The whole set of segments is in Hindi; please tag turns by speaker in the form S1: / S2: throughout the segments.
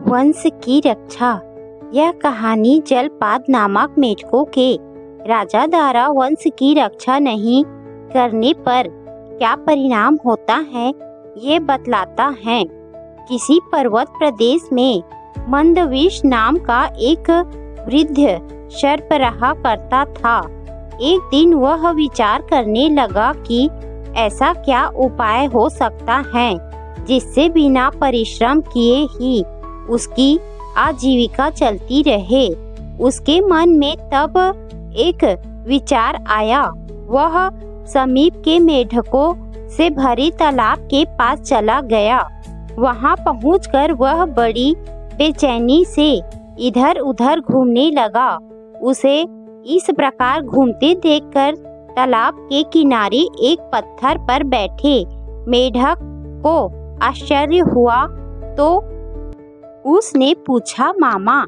S1: वंश की रक्षा। यह कहानी जलपाद नामक मेढकों के राजा द्वारा वंश की रक्षा नहीं करने पर क्या परिणाम होता है ये बतलाता है। किसी पर्वत प्रदेश में मंदविष नाम का एक वृद्ध सर्प रहा करता था। एक दिन वह विचार करने लगा कि ऐसा क्या उपाय हो सकता है जिससे बिना परिश्रम किए ही उसकी आजीविका चलती रहे। उसके मन में तब एक विचार आया। वह समीप के मेढकों से भरे तालाब के पास चला गया। वहां पहुंचकर वह बड़ी बेचैनी से इधर उधर घूमने लगा। उसे इस प्रकार घूमते देखकर तालाब के किनारे एक पत्थर पर बैठे मेढक को आश्चर्य हुआ तो उसने पूछा, मामा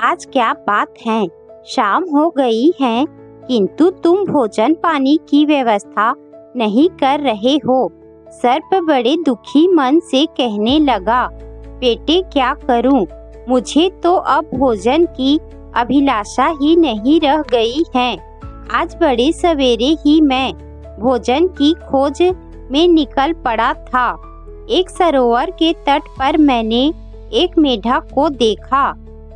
S1: आज क्या बात है? शाम हो गई है किंतु तुम भोजन पानी की व्यवस्था नहीं कर रहे हो। सर्प बड़े दुखी मन से कहने लगा, बेटे क्या करूं? मुझे तो अब भोजन की अभिलाषा ही नहीं रह गई है। आज बड़े सवेरे ही मैं भोजन की खोज में निकल पड़ा था। एक सरोवर के तट पर मैंने एक मेढक को देखा।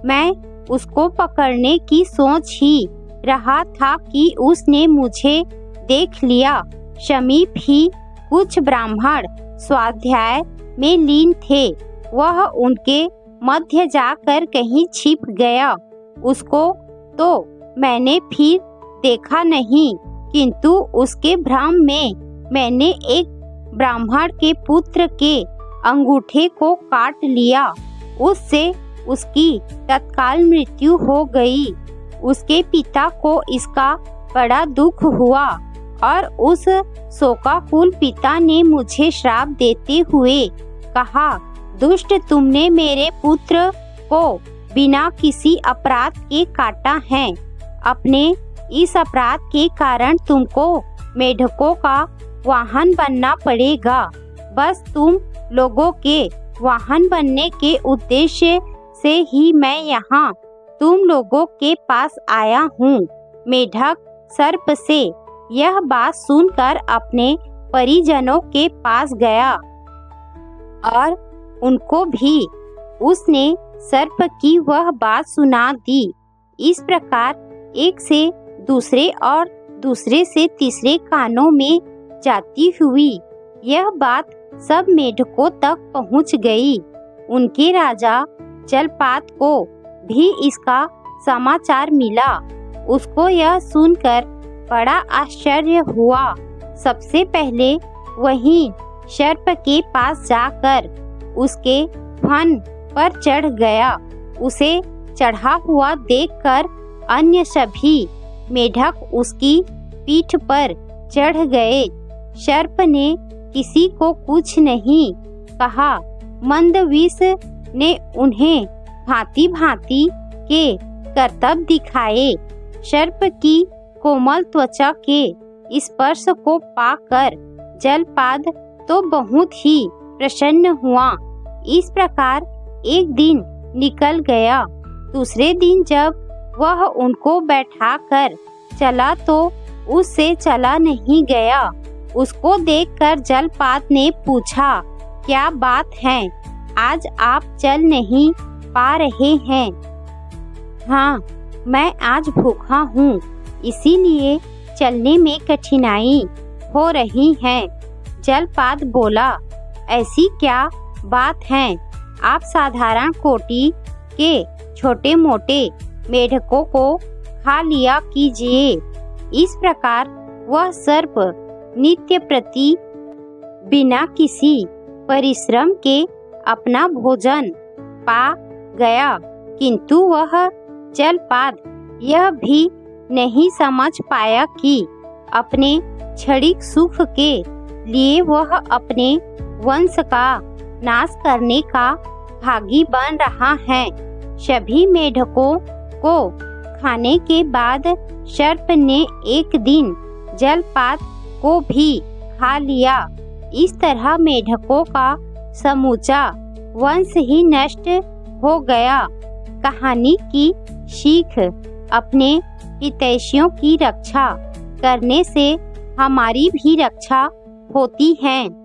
S1: मैं उसको पकड़ने की सोच ही रहा था कि उसने मुझे देख लिया। समीप ही कुछ ब्राह्मण स्वाध्याय में लीन थे। वह उनके मध्य जाकर कहीं छिप गया। उसको तो मैंने फिर देखा नहीं, किंतु उसके भ्रम में मैंने एक ब्राह्मण के पुत्र के अंगूठे को काट लिया। उससे उसकी तत्काल मृत्यु हो गई। उसके पिता को इसका बड़ा दुख हुआ और उस शोकाकुल पिता ने मुझे श्राप देते हुए कहा, दुष्ट तुमने मेरे पुत्र को बिना किसी अपराध के काटा है। अपने इस अपराध के कारण तुमको मेढकों का वाहन बनना पड़ेगा। बस तुम लोगों के वाहन बनने के उद्देश्य से ही मैं यहाँ तुम लोगों के पास आया हूँ। मेढक सर्प से यह बात सुनकर अपने परिजनों के पास गया और उनको भी उसने सर्प की वह बात सुना दी। इस प्रकार एक से दूसरे और दूसरे से तीसरे कानों में जाती हुई यह बात सब मेढकों तक पहुंच गई। उनके राजा जलपाद को भी इसका समाचार मिला। उसको यह सुनकर बड़ा आश्चर्य हुआ। सबसे पहले वहीं सर्प के पास जाकर उसके फन पर चढ़ गया। उसे चढ़ा हुआ देखकर अन्य सभी मेढक उसकी पीठ पर चढ़ गए। सर्प ने किसी को कुछ नहीं कहा। मंदविष ने उन्हें भांति भांति के करतब दिखाए। सर्प की कोमल त्वचा के स्पर्श को पाकर जलपाद तो बहुत ही प्रसन्न हुआ। इस प्रकार एक दिन निकल गया। दूसरे दिन जब वह उनको बैठाकर चला तो उससे चला नहीं गया। उसको देखकर जलपाद ने पूछा, क्या बात है? आज आप चल नहीं पा रहे हैं? हाँ, मैं आज भूखा हूँ, इसीलिए चलने में कठिनाई हो रही है। जलपाद बोला, ऐसी क्या बात है? आप साधारण कोटि के छोटे मोटे मेढकों को खा लिया कीजिए। इस प्रकार वह सर्प नित्य प्रति बिना किसी परिश्रम के अपना भोजन पा गया, किंतु वह जलपाद यह भी नहीं समझ पाया कि अपने क्षणिक सुख के लिए वह अपने वंश का नाश करने का भागी बन रहा है। सभी मेढकों को खाने के बाद सर्प ने एक दिन जलपाद को भी खा लिया। इस तरह मेढकों का समूचा वंश ही नष्ट हो गया। कहानी की सीख, अपने हितैषियों की रक्षा करने से हमारी भी रक्षा होती है।